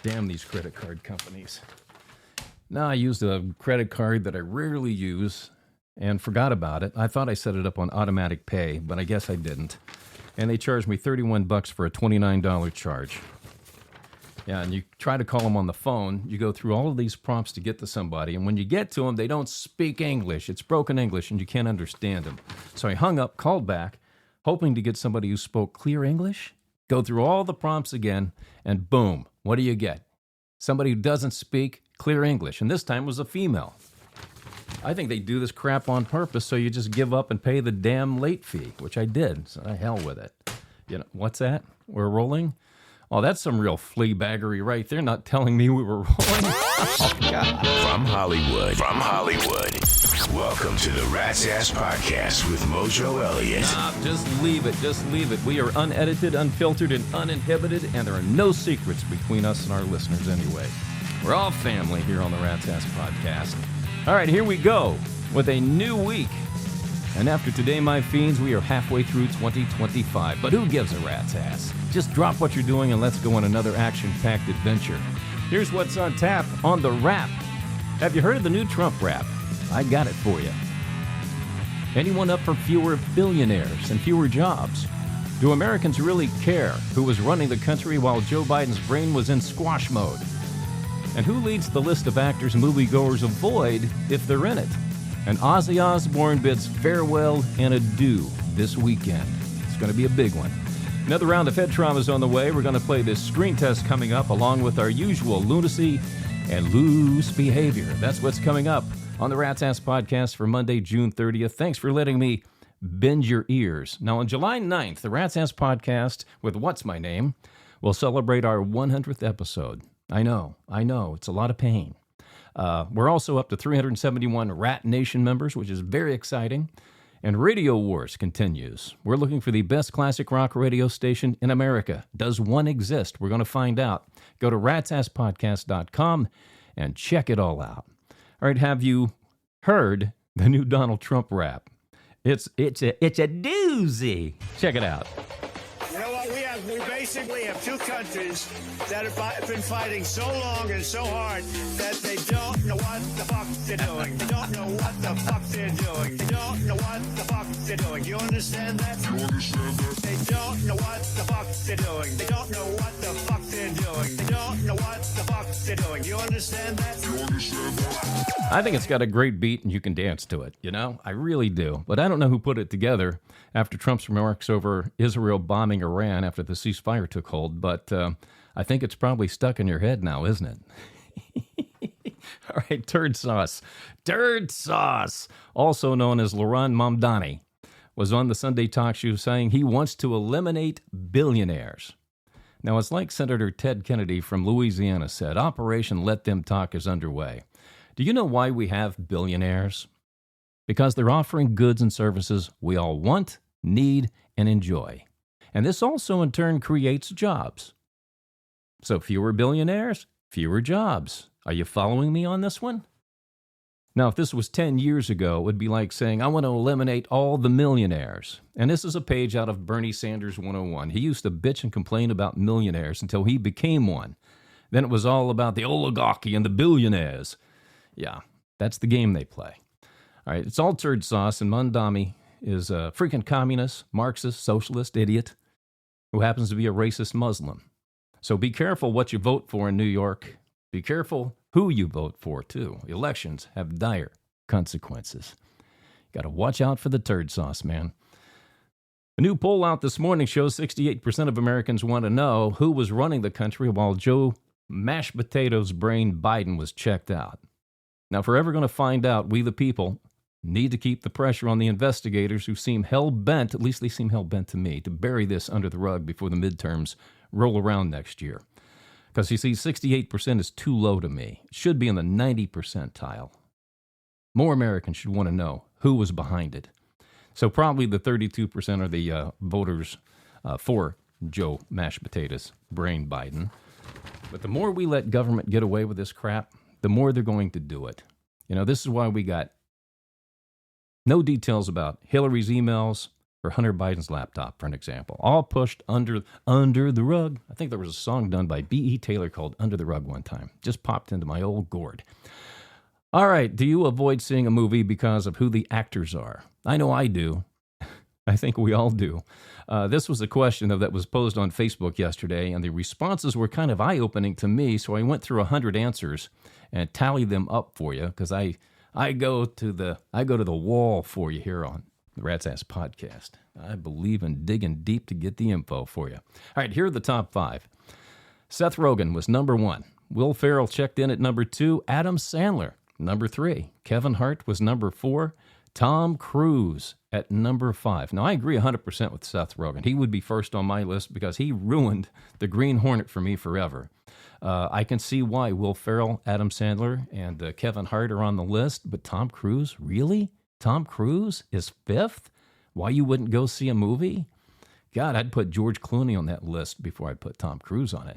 Damn these credit card companies. Now I used a credit card that I rarely use and forgot about it. I thought I set it up on automatic pay, but I guess I didn't. And they charged me $31 for a $29 charge. Yeah, and you try to call them on the phone. You go through all of these prompts to get to somebody, and when you get to them, they don't speak English. It's broken English, and you can't understand them. So I hung up, called back, hoping to get somebody who spoke clear English. Go through all the prompts again, and boom, what do you get? Somebody who doesn't speak clear English, and this time was a female. I think they do this crap on purpose, so you just give up and pay the damn late fee, which I did. So the hell with it. You know, what's that? We're rolling? Oh, that's some real flea baggery right there, not telling me we were rolling. Oh, God. From Hollywood, welcome to the Rat's Ass Podcast with Mojo Elliott. Nah, just leave it. We are unedited, unfiltered, and uninhibited, and there are no secrets between us and our listeners anyway. We're all family here on the Rat's Ass Podcast. All right, here we go with a new week. And after today, my fiends, we are halfway through 2025. But who gives a rat's ass? Just drop what you're doing and let's go on another action-packed adventure. Here's what's on tap on the rap. Have you heard of the new Trump rap? I got it for you. Anyone up for fewer billionaires and fewer jobs? Do Americans really care who was running the country while Joe Biden's brain was in squash mode? And who leads the list of actors moviegoers avoid if they're in it? And Ozzy Osbourne bids farewell and adieu this weekend. It's going to be a big one. Another round of head trauma is on the way. We're going to play this screen test coming up along with our usual lunacy and loose behavior. That's what's coming up on the Rat's Ass Podcast for Monday, June 30th. Thanks for letting me bend your ears. Now, on July 9th, the Rat's Ass Podcast with What's My Name will celebrate our 100th episode. I know, it's a lot of pain. We're also up to 371 Rat Nation members, which is very exciting. And Radio Wars continues. We're looking for the best classic rock radio station in America. Does one exist? We're going to find out. Go to ratsasspodcast.com and check it all out. All right, have you heard the new Donald Trump rap? It's a doozy. Check it out. You know what? We basically have two countries that have been fighting so long and so hard that they don't know what the fuck they're doing. They don't know what the fuck they're doing. They don't know what the fuck they're doing. You understand that? They don't know what the fuck they're doing. They don't know what the fuck they're doing. They don't know what the fuck they're doing. You understand that? I think it's got a great beat and you can dance to it, you know? I really do. But I don't know who put it together after Trump's remarks over Israel bombing Iran after the ceasefire took hold, but I think it's probably stuck in your head now, isn't it? All right, Turd Sauce. Turd Sauce, also known as Laurent Mamdani, was on the Sunday talk show saying he wants to eliminate billionaires. Now, it's like Senator Ted Kennedy from Louisiana said, Operation Let Them Talk is underway. Do you know why we have billionaires? Because they're offering goods and services we all want, need, and enjoy. And this also in turn creates jobs. So fewer billionaires, fewer jobs. Are you following me on this one? Now, if this was 10 years ago, it would be like saying, I want to eliminate all the millionaires. And this is a page out of Bernie Sanders 101. He used to bitch and complain about millionaires until he became one. Then it was all about the oligarchy and the billionaires. Yeah, that's the game they play. All right, it's all turd sauce, and Mamdani is a freaking communist, Marxist, socialist idiot who happens to be a racist Muslim. So be careful what you vote for in New York. Be careful who you vote for, too. Elections have dire consequences. Got to watch out for the turd sauce, man. A new poll out this morning shows 68% of Americans want to know who was running the country while Joe Mashed Potatoes Brain Biden was checked out. Now, if we're ever going to find out, we the people need to keep the pressure on the investigators who seem hell-bent, at least they seem hell-bent to me, to bury this under the rug before the midterms roll around next year. Because you see, 68% is too low to me. It should be in the 90 percentile. More Americans should want to know who was behind it. So probably the 32% are the voters for Joe Mashed Potatoes Brain Biden. But the more we let government get away with this crap, the more they're going to do it. You know, this is why we got no details about Hillary's emails, or Hunter Biden's laptop, for an example. All pushed under the rug. I think there was a song done by B.E. Taylor called Under the Rug one time. Just popped into my old gourd. All right, do you avoid seeing a movie because of who the actors are? I know I do. I think we all do. This was a question that was posed on Facebook yesterday, and the responses were kind of eye-opening to me, so I went through 100 answers and tallied them up for you, because I go to the wall for you here on the Rat's Ass Podcast. I believe in digging deep to get the info for you. All right, here are the top 5. Seth Rogen was number 1. Will Ferrell checked in at number 2. Adam Sandler, number 3. Kevin Hart was number 4. Tom Cruise at number 5. Now, I agree 100% with Seth Rogen. He would be first on my list because he ruined the Green Hornet for me forever. I can see why Will Ferrell, Adam Sandler, and Kevin Hart are on the list, but Tom Cruise? Really? Tom Cruise is 5th? Why you wouldn't go see a movie? God, I'd put George Clooney on that list before I'd put Tom Cruise on it.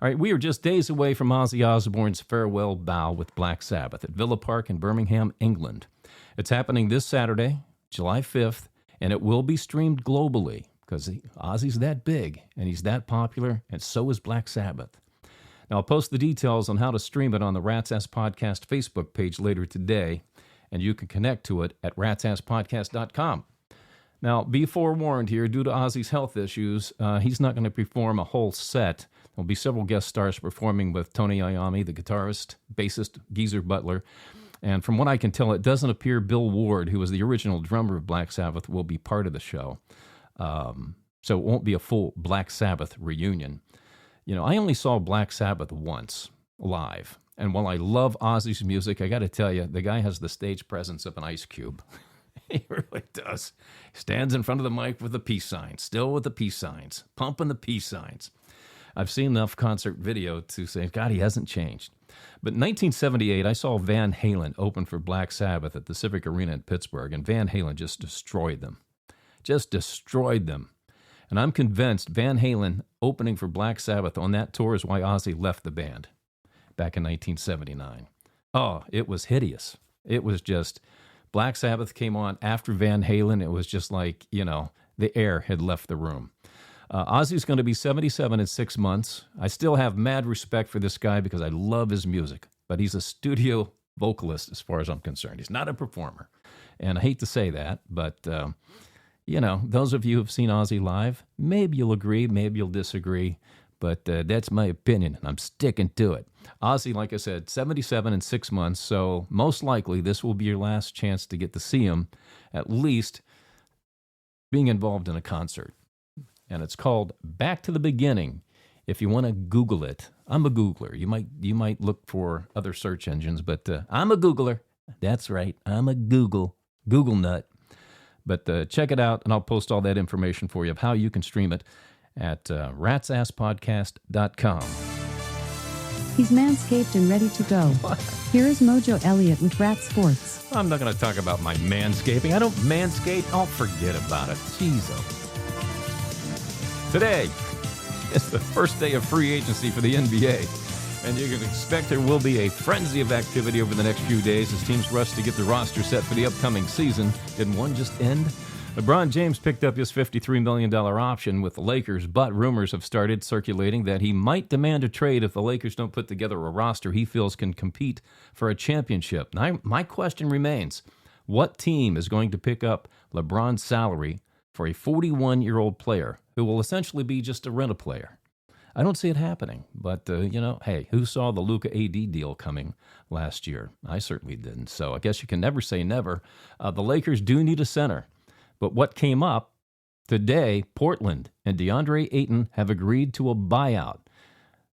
All right, we are just days away from Ozzy Osbourne's farewell bow with Black Sabbath at Villa Park in Birmingham, England. It's happening this Saturday, July 5th, and it will be streamed globally because Ozzy's that big and he's that popular, and so is Black Sabbath. Now, I'll post the details on how to stream it on the Rat's Ass Podcast Facebook page later today, and you can connect to it at ratsasspodcast.com. Now, be forewarned here, due to Ozzy's health issues, he's not going to perform a whole set. There'll be several guest stars performing with Tony Iommi, the guitarist, bassist, Geezer Butler. And from what I can tell, it doesn't appear Bill Ward, who was the original drummer of Black Sabbath, will be part of the show. So it won't be a full Black Sabbath reunion. You know, I only saw Black Sabbath once live. And while I love Ozzy's music, I got to tell you, the guy has the stage presence of an ice cube. He really does. He stands in front of the mic with the peace signs, still with the peace signs, pumping the peace signs. I've seen enough concert video to say, God, he hasn't changed. But in 1978, I saw Van Halen open for Black Sabbath at the Civic Arena in Pittsburgh, and Van Halen just destroyed them. Just destroyed them. And I'm convinced Van Halen opening for Black Sabbath on that tour is why Ozzy left the band back in 1979. Oh, it was hideous. It was just, Black Sabbath came on after Van Halen. It was just like, you know, the air had left the room. Ozzy's going to be 77 in 6 months. I still have mad respect for this guy because I love his music, but he's a studio vocalist as far as I'm concerned. He's not a performer. And I hate to say that, but, you know, those of you who've seen Ozzy live, maybe you'll agree, maybe you'll disagree, but that's my opinion, and I'm sticking to it. Ozzy, like I said, 77 in 6 months, so most likely this will be your last chance to get to see him, at least being involved in a concert. And it's called Back to the Beginning. If you want to Google it, I'm a Googler. You might look for other search engines, but I'm a Googler. That's right, I'm a Google nut. But check it out, and I'll post all that information for you of how you can stream it at ratsasspodcast.com. He's manscaped and ready to go. Here is Mojo Elliott with Rat Sports. I'm not going to talk about my manscaping. I don't manscape. I'll forget about it. Jeez. Today is the first day of free agency for the NBA, and you can expect there will be a frenzy of activity over the next few days as teams rush to get the roster set for the upcoming season. Didn't one just end? LeBron James picked up his $53 million option with the Lakers, but rumors have started circulating that he might demand a trade if the Lakers don't put together a roster he feels can compete for a championship. Now, my question remains, what team is going to pick up LeBron's salary for a 41-year-old player who will essentially be just a rent-a-player? I don't see it happening, but, hey, who saw the Luka AD deal coming last year? I certainly didn't, so I guess you can never say never. The Lakers do need a center, but what came up today, Portland and DeAndre Ayton have agreed to a buyout.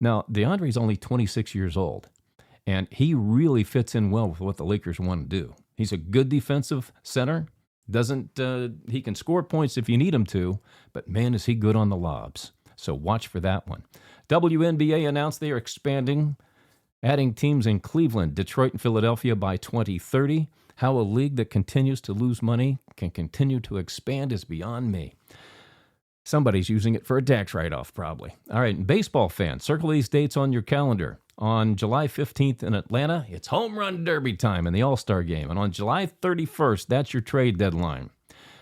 Now, DeAndre's only 26 years old, and he really fits in well with what the Lakers want to do. He's a good defensive center. He can score points if you need him to, but man, is he good on the lobs. So watch for that one. WNBA announced they are expanding, adding teams in Cleveland, Detroit, and Philadelphia by 2030. How a league that continues to lose money can continue to expand is beyond me. Somebody's using it for a tax write-off, probably. All right, and baseball fans, circle these dates on your calendar. On July 15th in Atlanta, it's home run derby time in the All-Star game. And on July 31st, that's your trade deadline.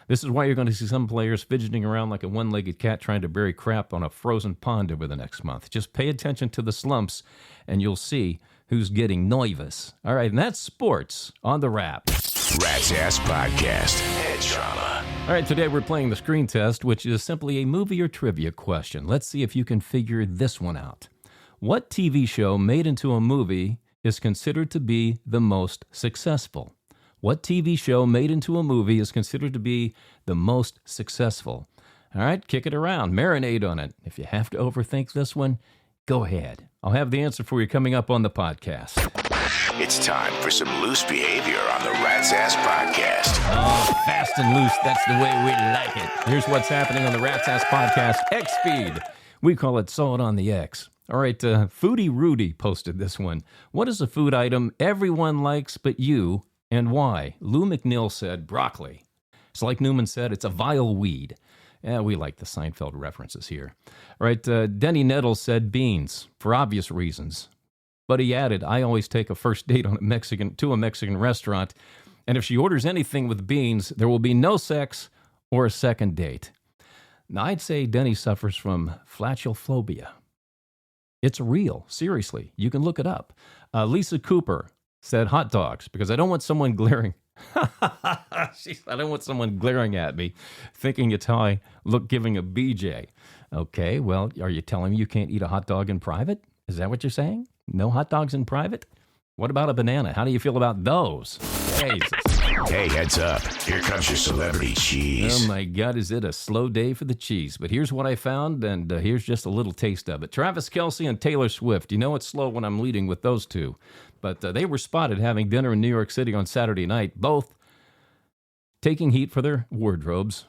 This is why you're going to see some players fidgeting around like a one-legged cat trying to bury crap on a frozen pond over the next month. Just pay attention to the slumps, and you'll see who's getting nervous. All right, and that's sports on the Wrap. Rat's Ass Podcast. Head trauma. All right, today we're playing the screen test, which is simply a movie or trivia question. Let's see if you can figure this one out. What TV show made into a movie is considered to be the most successful? What TV show made into a movie is considered to be the most successful? All right, kick it around. Marinate on it. If you have to overthink this one, go ahead. I'll have the answer for you coming up on the podcast. It's time for some loose behavior on the Rat's Ass Podcast. Oh, fast and loose. That's the way we like it. Here's what's happening on the Rat's Ass Podcast X-Feed. We call it Saw It on the X. All right, Foodie Rudy posted this one. What is a food item everyone likes but you, and why? Lou McNeil said broccoli. It's like Newman said, it's a vile weed. Yeah, we like the Seinfeld references here. All right, Denny Nettles said beans, for obvious reasons. But he added, I always take a first date on to a Mexican restaurant, and if she orders anything with beans, there will be no sex or a second date. Now, I'd say Denny suffers from flatulphobia. It's real, seriously. You can look it up. Lisa Cooper said hot dogs because I don't want someone glaring. I don't want someone glaring at me thinking it's how I look giving a BJ. Okay, well, are you telling me you can't eat a hot dog in private? Is that what you're saying? No hot dogs in private? What about a banana? How do you feel about those? Jesus. Hey, heads up. Here comes your celebrity cheese. Oh, my God, is it a slow day for the cheese? But here's what I found, and here's just a little taste of it. Travis Kelce and Taylor Swift. You know it's slow when I'm leading with those two. But they were spotted having dinner in New York City on Saturday night, both taking heat for their wardrobes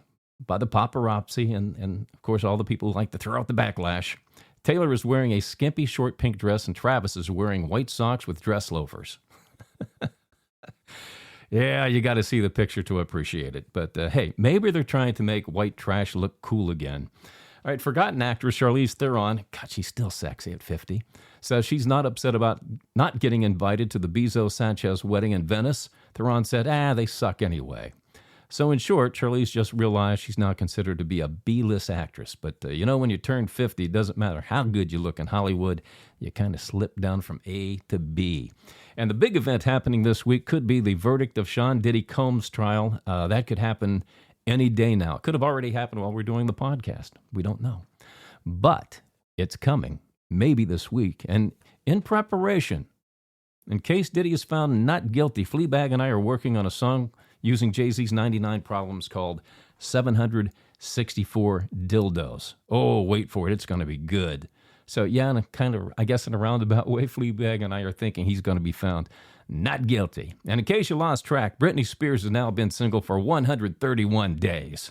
by the paparazzi and of course, all the people who like to throw out the backlash. Taylor is wearing a skimpy short pink dress, and Travis is wearing white socks with dress loafers. Yeah, you got to see the picture to appreciate it. But hey, maybe they're trying to make white trash look cool again. All right, forgotten actress Charlize Theron, God, she's still sexy at 50, says she's not upset about not getting invited to the Bezos-Sanchez wedding in Venice. Theron said, they suck anyway. So in short, Charlize just realized she's now considered to be a B-list actress. But when you turn 50, it doesn't matter how good you look in Hollywood, you kind of slip down from A to B. And the big event happening this week could be the verdict of Sean Diddy Combs' trial. That could happen any day now. It could have already happened while we're doing the podcast. We don't know. But it's coming, maybe this week. And in preparation, in case Diddy is found not guilty, Fleabag and I are working on a song using Jay-Z's 99 Problems called 764 Dildos. Oh, wait for it. It's going to be good. So, yeah, in a kind of, I guess in a roundabout way, Fleabag and I are thinking he's going to be found not guilty. And in case you lost track, Britney Spears has now been single for 131 days.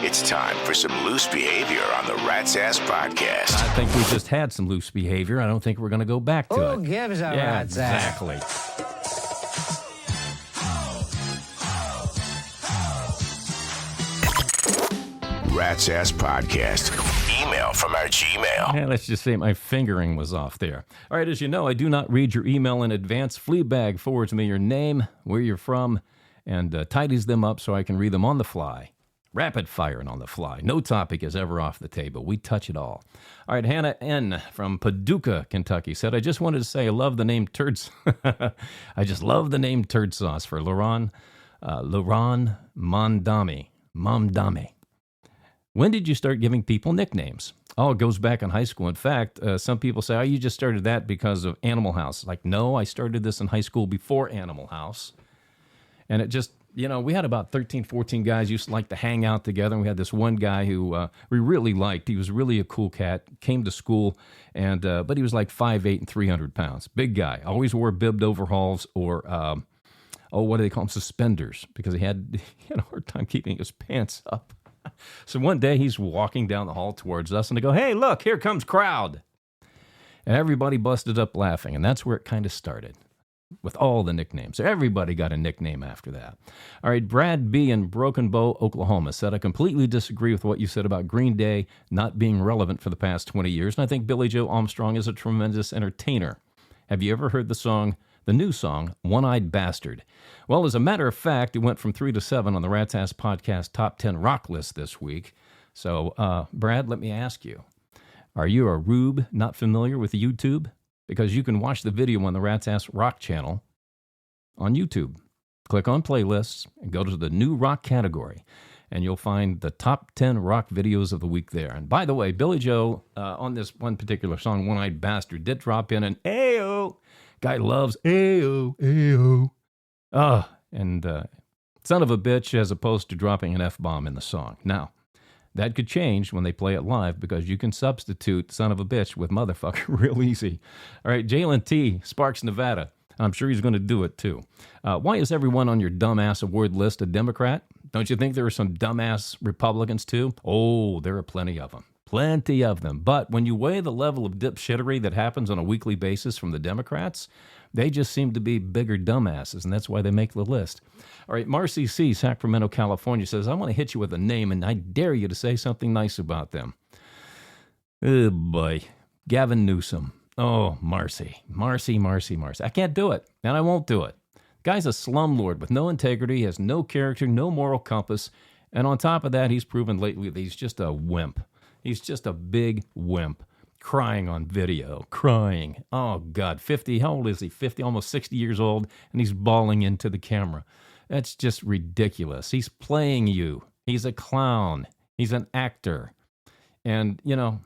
It's time for some loose behavior on the Rat's Ass Podcast. I think we just had some loose behavior. I don't think we're going to go back to it. Who gives a rat's ass? Exactly. Rat's Ass Podcast. Email from our Gmail. Yeah, let's just say my fingering was off there. All right, as you know, I do not read your email in advance. Fleabag forwards me your name, where you're from, and tidies them up so I can read them on the fly. Rapid fire and on the fly. No topic is ever off the table. We touch it all. All right, Hannah N. from Paducah, Kentucky said, I just wanted to say I love the name Turd I just love the name Turd Sauce for Laurent Mamdami. When did you start giving people nicknames? Oh, it goes back in high school. In fact, some people say, you just started that because of Animal House. Like, no, I started this in high school before Animal House. And it just, we had about 13, 14 guys used to like to hang out together. And we had this one guy who we really liked. He was really a cool cat, came to school, and but he was like 5'8" and 300 pounds. Big guy. Always wore bibbed overalls or, what do they call them, suspenders, because he had a hard time keeping his pants up. So one day he's walking down the hall towards us, and they go, hey, look, here comes Crowd. And everybody busted up laughing, and that's where it kind of started with all the nicknames. Everybody got a nickname after that. All right, Brad B. in Broken Bow, Oklahoma said, I completely disagree with what you said about Green Day not being relevant for the past 20 years, and I think Billie Joe Armstrong is a tremendous entertainer. Have you ever heard the song the new song, One-Eyed Bastard. Well, as a matter of fact, it went from 3 to 7 on the Rat's Ass Podcast Top 10 Rock list this week. So, Brad, let me ask you, are you a rube not familiar with YouTube? Because you can watch the video on the Rat's Ass Rock channel on YouTube. Click on playlists and go to the new rock category, and you'll find the top 10 rock videos of the week there. And by the way, Billy Joe, on this one particular song, One-Eyed Bastard, did drop in an Ayo. Guy loves Ayo, Ayo. And son of a bitch, as opposed to dropping an F-bomb in the song. Now, that could change when they play it live, because you can substitute son of a bitch with motherfucker real easy. All right, Jalen T., Sparks, Nevada. I'm sure he's going to do it, too. Why is everyone on your dumbass award list a Democrat? Don't you think there are some dumbass Republicans, too? Oh, there are plenty of them. Plenty of them. But when you weigh the level of dipshittery that happens on a weekly basis from the Democrats, they just seem to be bigger dumbasses, and that's why they make the list. All right, Marcy C., Sacramento, California, says, I want to hit you with a name, and I dare you to say something nice about them. Oh, boy. Gavin Newsom. Oh, Marcy. I can't do it, and I won't do it. Guy's a slumlord with no integrity, has no character, no moral compass, and on top of that, he's proven lately that he's just a wimp. He's just a big wimp, crying on video, crying. Oh, God, 50, how old is he? 50, almost 60 years old, and he's bawling into the camera. That's just ridiculous. He's playing you. He's a clown. He's an actor. And, you know,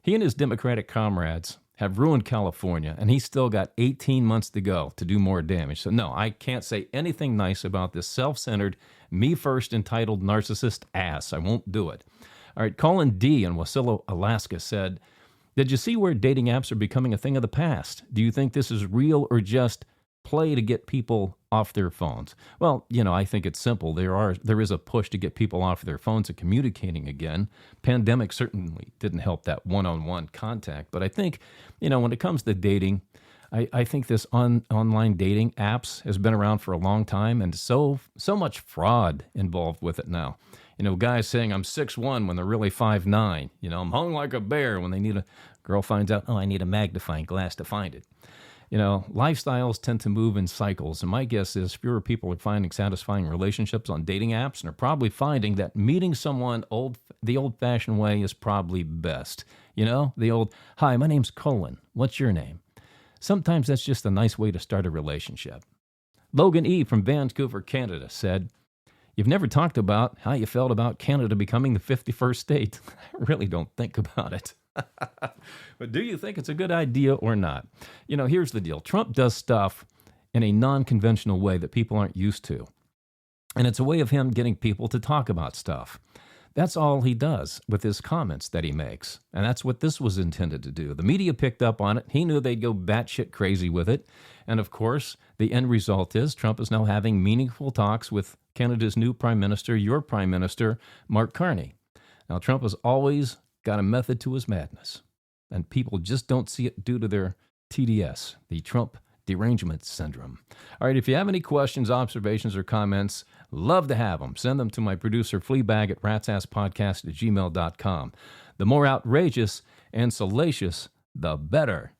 he and his Democratic comrades have ruined California, and he's still got 18 months to go to do more damage. So, no, I can't say anything nice about this self-centered, me-first entitled narcissist ass. I won't do it. All right, Colin D. in Wasilla, Alaska said, did you see where dating apps are becoming a thing of the past? Do you think this is real or just play to get people off their phones? Well, you know, I think it's simple. There is a push to get people off their phones and communicating again. Pandemic certainly didn't help that one-on-one contact. But I think, you know, when it comes to dating, I think this online dating apps has been around for a long time, and so much fraud involved with it now. You know, guys saying I'm 6'1" when they're really 5'9". You know, I'm hung like a bear when they need a girl finds out, oh, I need a magnifying glass to find it. You know, lifestyles tend to move in cycles, and my guess is fewer people are finding satisfying relationships on dating apps and are probably finding that meeting someone the old-fashioned way is probably best. You know, the old, hi, my name's Colin. What's your name? Sometimes that's just a nice way to start a relationship. Logan E. from Vancouver, Canada said, you've never talked about how you felt about Canada becoming the 51st state. I really don't think about it. But do you think it's a good idea or not? You know, here's the deal. Trump does stuff in a non-conventional way that people aren't used to. And it's a way of him getting people to talk about stuff. That's all he does with his comments that he makes. And that's what this was intended to do. The media picked up on it. He knew they'd go batshit crazy with it. And of course, the end result is Trump is now having meaningful talks with Canada's new prime minister, your prime minister, Mark Carney. Now, Trump has always got a method to his madness, and people just don't see it due to their TDS, the Trump derangement syndrome. All right, if you have any questions, observations, or comments, love to have them. Send them to my producer, Fleabag, at ratsasspodcast@gmail.com. The more outrageous and salacious, the better.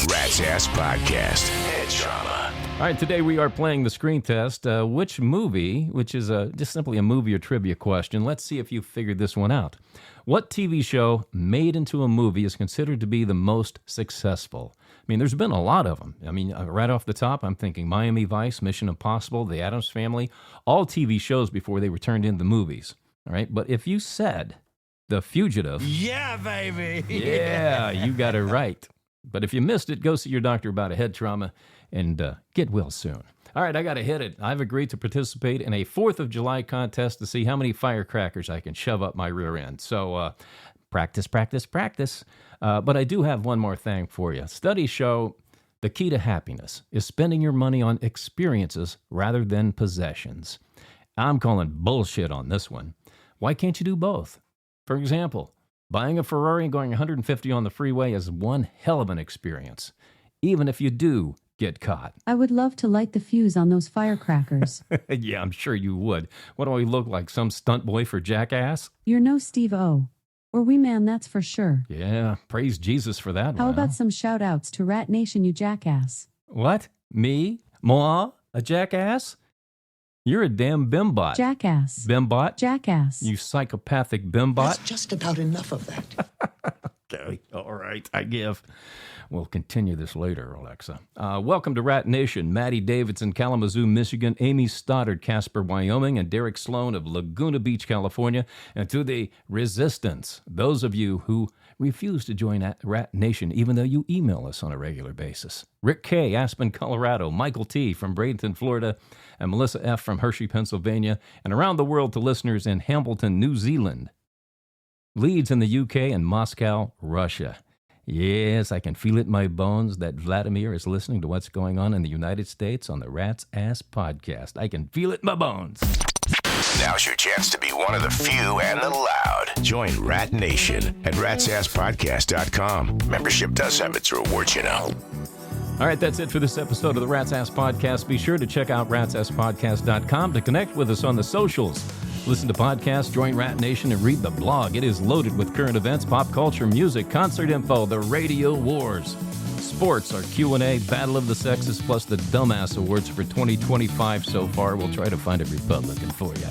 Rat's Ass Podcast. Head trauma. All right, today we are playing the screen test. Which movie, which is just simply a movie or trivia question. Let's see if you figured this one out. What TV show made into a movie is considered to be the most successful? I mean, there's been a lot of them. I mean, right off the top, I'm thinking Miami Vice, Mission Impossible, The Addams Family, all TV shows before they were turned into movies. All right, but if you said The Fugitive... Yeah, baby! Yeah, you got it right. But if you missed it, go see your doctor about a head trauma and get well soon. All right, I got to hit it. I've agreed to participate in a 4th of July contest to see how many firecrackers I can shove up my rear end. So practice. But I do have one more thing for you. Studies show the key to happiness is spending your money on experiences rather than possessions. I'm calling bullshit on this one. Why can't you do both? For example, buying a Ferrari and going 150 on the freeway is one hell of an experience, even if you do get caught. I would love to light the fuse on those firecrackers. Yeah, I'm sure you would. What do I look like, some stunt boy for Jackass? You're no Steve-O. Or we man, that's for sure. Yeah, praise Jesus for that How one. about some shout-outs to Rat Nation, you jackass? What? Me? Moi? A jackass? You're a damn bimbot. Jackass. Bimbot? Jackass. You psychopathic bimbot? That's just about enough of that. Okay, all right, I give. We'll continue this later, Alexa. Welcome to Rat Nation. Maddie Davidson, Kalamazoo, Michigan. Amy Stoddard, Casper, Wyoming. And Derek Sloan of Laguna Beach, California. And to the resistance, those of you who refuse to join Rat Nation, even though you email us on a regular basis. Rick K., Aspen, Colorado. Michael T. from Bradenton, Florida. And Melissa F. from Hershey, Pennsylvania. And around the world to listeners in Hamilton, New Zealand. Leeds in the UK, and Moscow, Russia. Yes, I can feel it in my bones that Vladimir is listening to what's going on in the United States on the Rat's Ass Podcast. I can feel it in my bones. Now's your chance to be one of the few and the loud. Join Rat Nation at ratsasspodcast.com. Membership does have its rewards, you know. All right, that's it for this episode of the Rat's Ass Podcast. Be sure to check out ratsasspodcast.com to connect with us on the socials. Listen to podcasts, join Rat Nation, and read the blog. It is loaded with current events, pop culture, music, concert info, the radio wars, sports, our Q&A, Battle of the Sexes, plus the Dumbass Awards for 2025 so far. We'll try to find a Republican for you.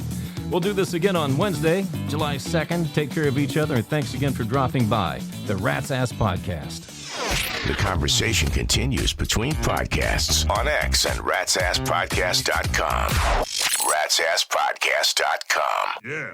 We'll do this again on Wednesday, July 2nd. Take care of each other, and thanks again for dropping by the Rat's Ass Podcast. The conversation continues between podcasts on X and ratsasspodcast.com. ratsasspodcast.com. Yeah.